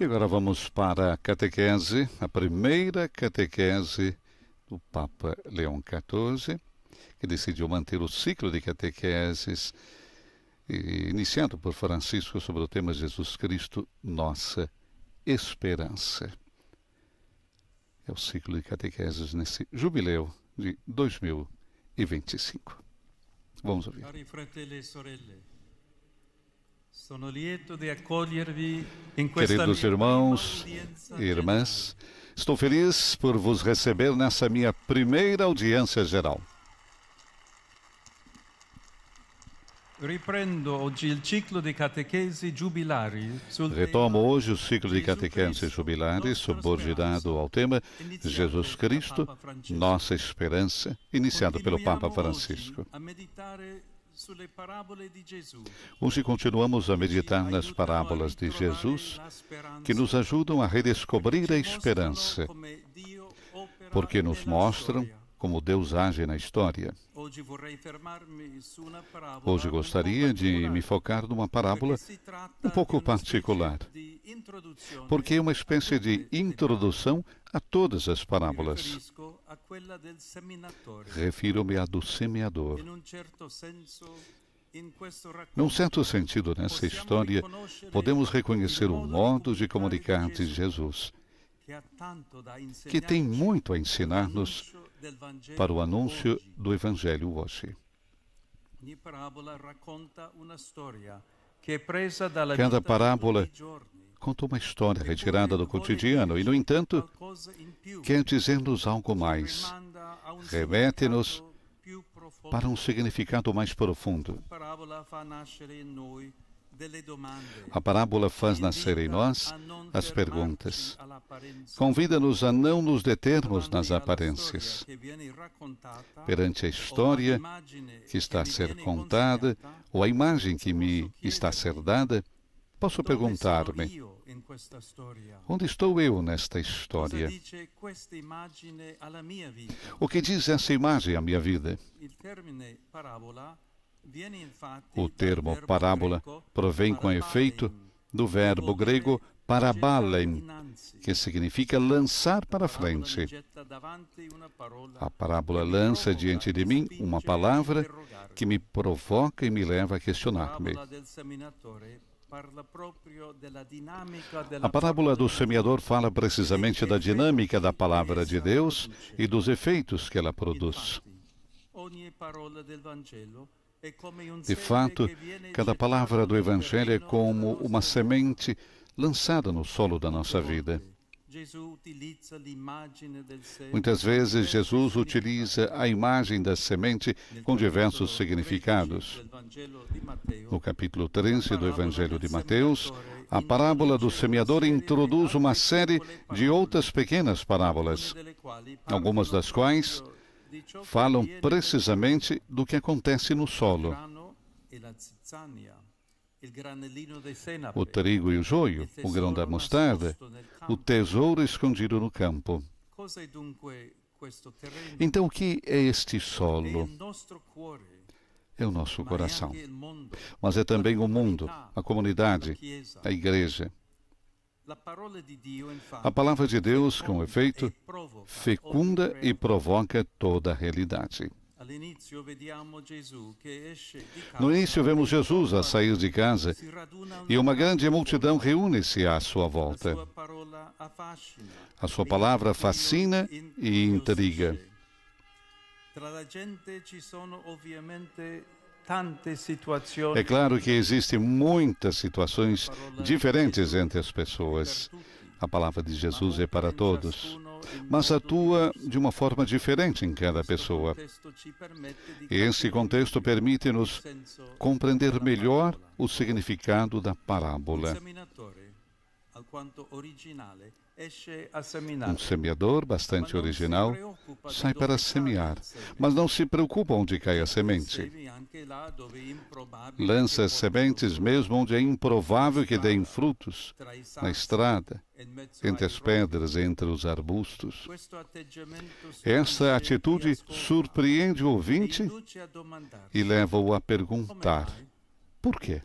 E agora vamos para a catequese, a primeira catequese do Papa Leão XIV, que decidiu manter o ciclo de catequeses iniciado por Francisco sobre o tema Jesus Cristo, nossa esperança. É o ciclo de catequeses nesse jubileu de 2025. Vamos ouvir. Cari fratelli e sorelle, sono lieto di accogliervi in questa Queridos irmãos e irmãs, estou feliz por vos receber nessa minha primeira audiência geral. Riprendo oggi il ciclo di catechesi giubilari sul Retomo tema hoje o ciclo de catequeses jubilares subordinado ao tema Jesus Cristo, nossa esperança, iniciado pelo Papa Francisco. a meditare sulle parabole di Gesù, Hoje continuamos a meditar nas parábolas de Jesus, que nos ajudam a redescobrir a esperança, come Dio opera porque nos nella mostram storia. como Deus age na história. Oggi vorrei fermarmi su una parabola Hoje gostaria un po' de me particolare, focar numa parábola perché si tratta um pouco di una specie particular, di introduzione porque é uma a espécie de tutte le introdução a todas as Mi parábolas. riferisco a quella del seminatore. Refiro-me à do semeador. In un certo senso, in questo Num racconto, certo sentido, nessa história, podemos reconhecer o modo de comunicar de Jesus, che ha tanto da que tem insegnarci muito a ensinar-nos l'annuncio del Vangelo para o anúncio oggi. do Evangelho hoje. Ogni parabola racconta una storia che è presa dalla Cada vita parábola di tutti i giorni. conta uma história retirada do cotidiano e, no entanto, Qualcosa in più, quer dizer-nos algo mais, rimanda a un remete-nos significato più profondo. para um significado mais profundo. La parabola fa nascere in noi delle domande. A parábola faz nascer em nós a non as fermarci perguntas. all'apparenza. Convida-nos a não nos determos nas Davanti alla aparências. storia che viene raccontata, Perante a o história all'immagine que está a mi ser viene contada consegnata, ou a imagem que me está a ser dada, posso dove sono perguntar-me: io in questa storia? onde estou eu nesta Cosa história? dice questa immagine alla mia vita? O que diz essa imagem à minha vida? Il termine parabola viene infatti O dal termo verbo parábola greco provém com efeito do verbo grego parabalem, que significa lançar para frente. A parábola lança diante de mim uma palavra que me provoca e me leva a questionar-me. A parábola do semeador fala precisamente da dinâmica da palavra de Deus e dos efeitos que ela produz. De fato, cada palavra do Evangelho é como uma semente lançada no solo da nossa vida. Muitas vezes Jesus utiliza a imagem da semente com diversos significados. No capítulo 13 do Evangelho de Mateus, a parábola do semeador introduz uma série de outras pequenas parábolas, algumas das quais falam precisamente do que acontece no solo. O trigo e o joio, o grão da mostarda, o tesouro escondido no campo. Então, o que é este solo? É o nosso coração. Mas é também o mundo, a comunidade, a igreja. A palavra de Deus, com efeito, fecunda e provoca toda a realidade. No início, vemos Jesus a sair de casa e uma grande multidão reúne-se à sua volta. A sua palavra fascina e intriga. É claro que existem muitas situações diferentes entre as pessoas. A palavra de Jesus é para todos, mas atua de uma forma diferente em cada pessoa. E esse contexto permite-nos compreender melhor o significado da parábola. Um semeador bastante original sai para semear, mas não se preocupa onde cai a semente. Lança as sementes mesmo onde é improvável que deem frutos, na estrada, entre as pedras, entre os arbustos. Essa atitude surpreende o ouvinte e leva-o a perguntar: por quê?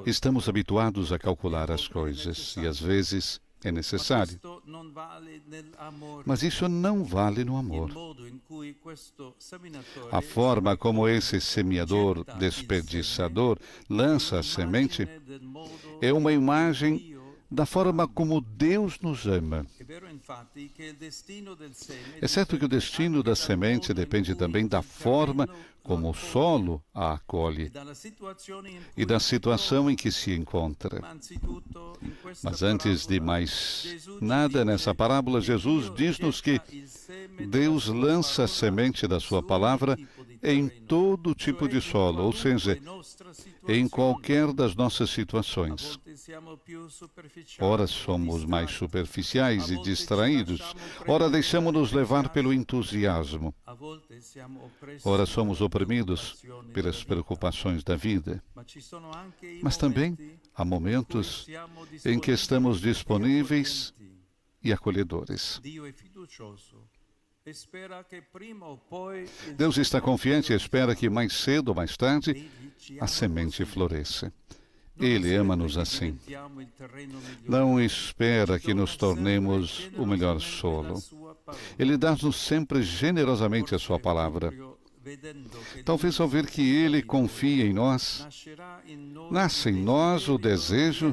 Estamos habituados a calcular as coisas e às vezes é necessário. Mas isso não vale no amor. A forma como esse semeador desperdiçador lança a semente é uma imagem da forma como Deus nos ama. É certo que o destino da semente depende também da forma como o solo a acolhe e da situação em que se encontra. Mas antes de mais nada, nessa parábola, Jesus diz-nos que Deus lança a semente da sua palavra em todo tipo de solo, ou seja, em qualquer das nossas situações. Ora somos mais superficiais e distraídos, ora deixamos-nos levar pelo entusiasmo, ora somos oprimidos pelas preocupações da vida. Mas também há momentos em que estamos disponíveis e acolhedores. Deus está confiante e espera que mais cedo ou mais tarde a semente floresça. Ele ama-nos assim. Não espera que nos tornemos o melhor solo. Ele dá-nos sempre generosamente a sua palavra. Talvez ao ver que Ele confia em nós, nasce em nós o desejo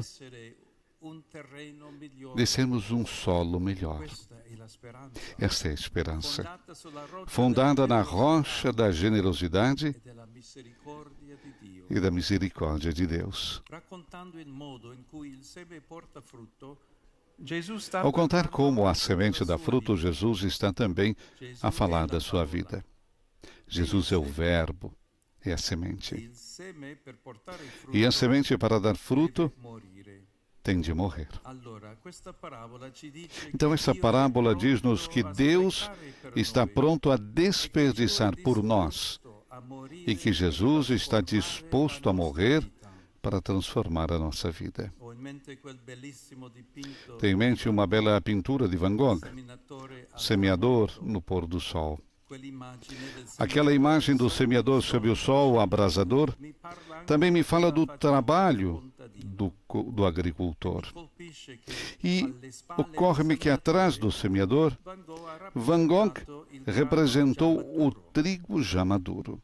de sermos um solo melhor. Esta é a esperança, fundada na rocha da generosidade e da misericórdia de Deus. Ao contar como a semente dá fruto, Jesus está também a falar da sua vida. Jesus é o Verbo, é a semente. E a semente, para dar fruto, tem de morrer. Então, essa parábola diz-nos que Deus está pronto a desperdiçar por nós e que Jesus está disposto a morrer para transformar a nossa vida. Tenho em mente uma bela pintura de Van Gogh, Semeador no pôr do sol. Aquela imagem do semeador sob o sol abrasador também me fala do trabalho do agricultor. E ocorre-me que atrás do semeador, Van Gogh representou o trigo já maduro.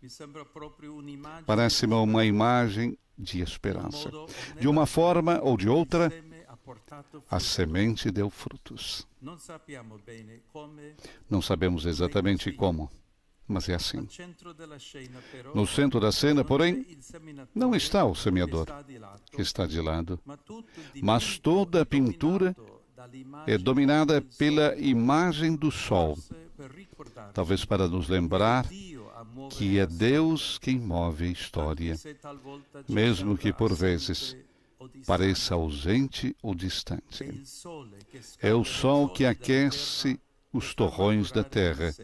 Parece-me uma imagem de esperança. De uma forma ou de outra, a semente deu frutos. Não sabemos exatamente como, mas é assim. No centro da cena, porém, não está o semeador, que está de lado, mas toda a pintura é dominada pela imagem do sol, talvez para nos lembrar que é Deus quem move a história, mesmo que por vezes pareça ausente ou distante. É o sol que aquece os torrões da terra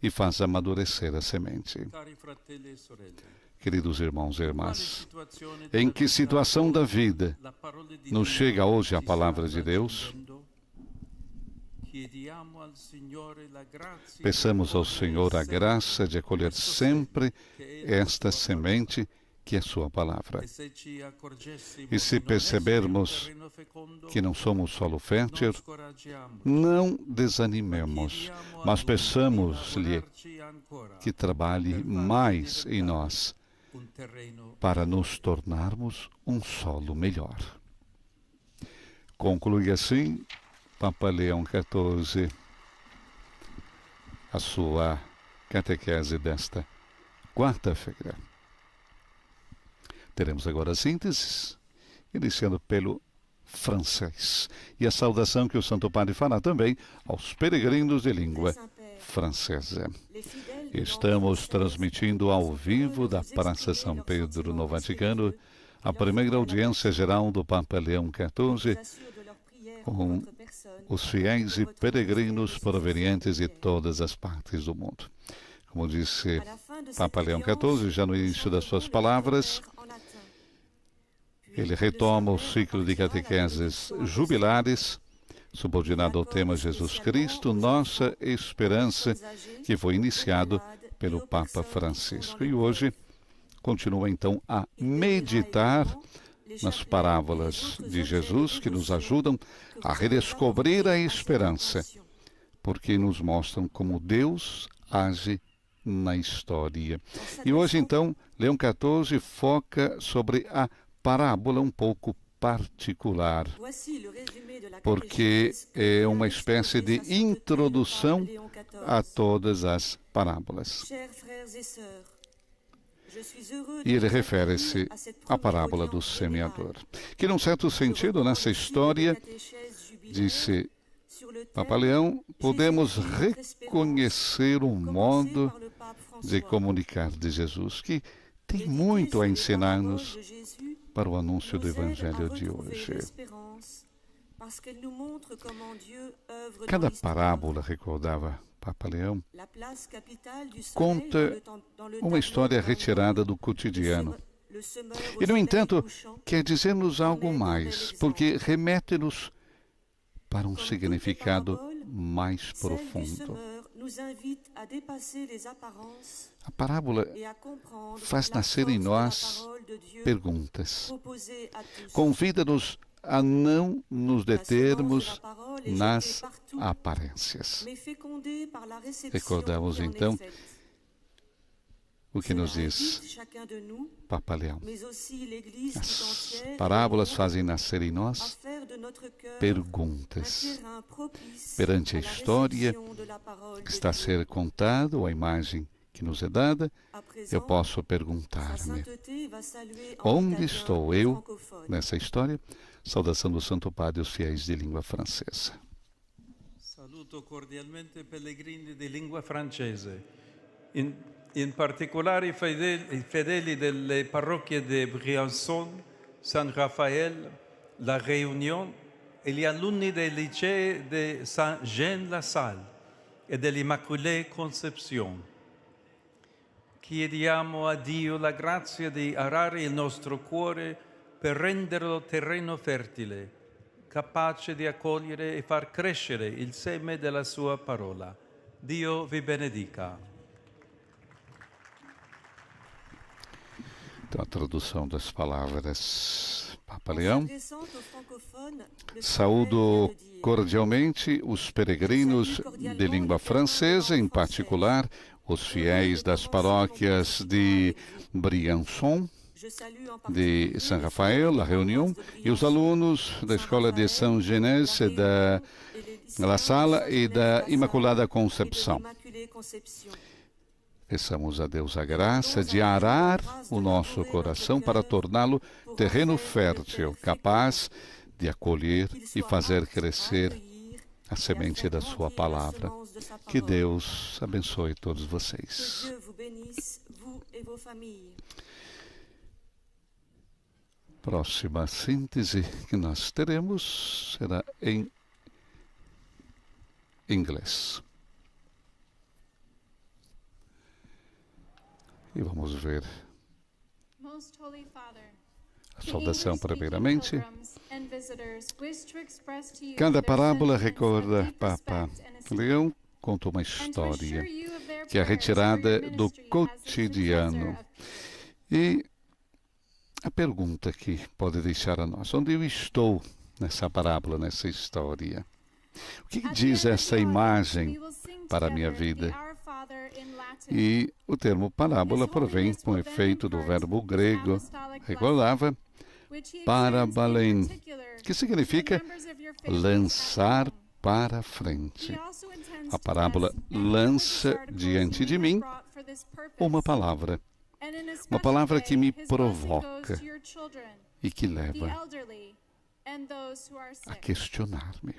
e faz amadurecer a semente. Queridos irmãos e irmãs, em que situação da vida nos chega hoje a palavra de Deus? Peçamos ao Senhor a graça de acolher sempre esta semente que é sua palavra. E se percebermos que não somos solo fértil, não desanimemos, mas peçamos-lhe que trabalhe mais em nós para nos tornarmos um solo melhor. Conclui assim Papa Leão XIV a sua catequese desta quarta-feira. Teremos agora as sínteses, iniciando pelo francês, e a saudação que o Santo Padre fará também aos peregrinos de língua francesa. Estamos transmitindo ao vivo da Praça São Pedro, no Vaticano, a primeira audiência geral do Papa Leão XIV, com os fiéis e peregrinos provenientes de todas as partes do mundo. Como disse Papa Leão XIV, já no início das suas palavras, ele retoma o ciclo de catequeses jubilares, subordinado ao tema Jesus Cristo, nossa esperança, que foi iniciado pelo Papa Francisco. E hoje continua então a meditar nas parábolas de Jesus, que nos ajudam a redescobrir a esperança, porque nos mostram como Deus age na história. E hoje, então, Leão XIV foca sobre a parábola um pouco particular, porque é uma espécie de introdução a todas as parábolas. E ele refere-se à parábola do semeador, que, num certo sentido, nessa história, disse Papa Leão, podemos reconhecer um modo de comunicar de Jesus que tem muito a ensinar-nos para o anúncio do Evangelho de hoje. Cada parábola, recordava Papa Leão, conta uma história retirada do cotidiano. E, no entanto, quer dizer-nos algo mais, porque remete-nos para um significado mais profundo. A parábola faz nascer em nós perguntas. Convida-nos a não nos determos nas aparências. Recordamos então o que nos diz Papa Leão. As parábolas fazem nascer em nós perguntas. Perante a história que está a ser contada, ou a imagem que nos é dada, eu posso perguntar-me: onde estou eu nessa história? Saudação do Santo Padre aos fiéis de língua francesa. Saluto cordialmente pellegrini di lingua francese, in particolare i fedeli delle parrocchie di Briançon, San Rafael, La Réunion e gli alunni dei licei di Saint-Jean-la-Salle e dell'Immaculée Conception. Chiediamo a Dio la grazia di arare il nostro cuore per renderlo terreno fertile, capace di accogliere e far crescere il seme della sua parola. Dio vi benedica. Então, a tradução das palavras Papa Leão. Saúdo cordialmente os peregrinos de língua francesa, em particular os fiéis das paróquias de Briançon, de San Rafael, La Réunion, e os alunos da Escola de Saint-Genès, da La Salle e da Imaculada Concepção. Peçamos a Deus a graça de arar o nosso coração para torná-lo terreno fértil, capaz de acolher e fazer crescer a semente da sua palavra. Que Deus abençoe todos vocês. Próxima síntese que nós teremos será em inglês. E vamos ver a saudação primeiramente. Cada parábola, recorda Papa Leão, conta uma história que é retirada do cotidiano. E a pergunta que pode deixar a nós: onde eu estou nessa parábola, nessa história? O que diz essa imagem para a minha vida? E o termo parábola provém com efeito do verbo grego, recordava, parabalein, que significa lançar para frente. A parábola lança diante de mim uma palavra que me provoca e que leva a questionar-me.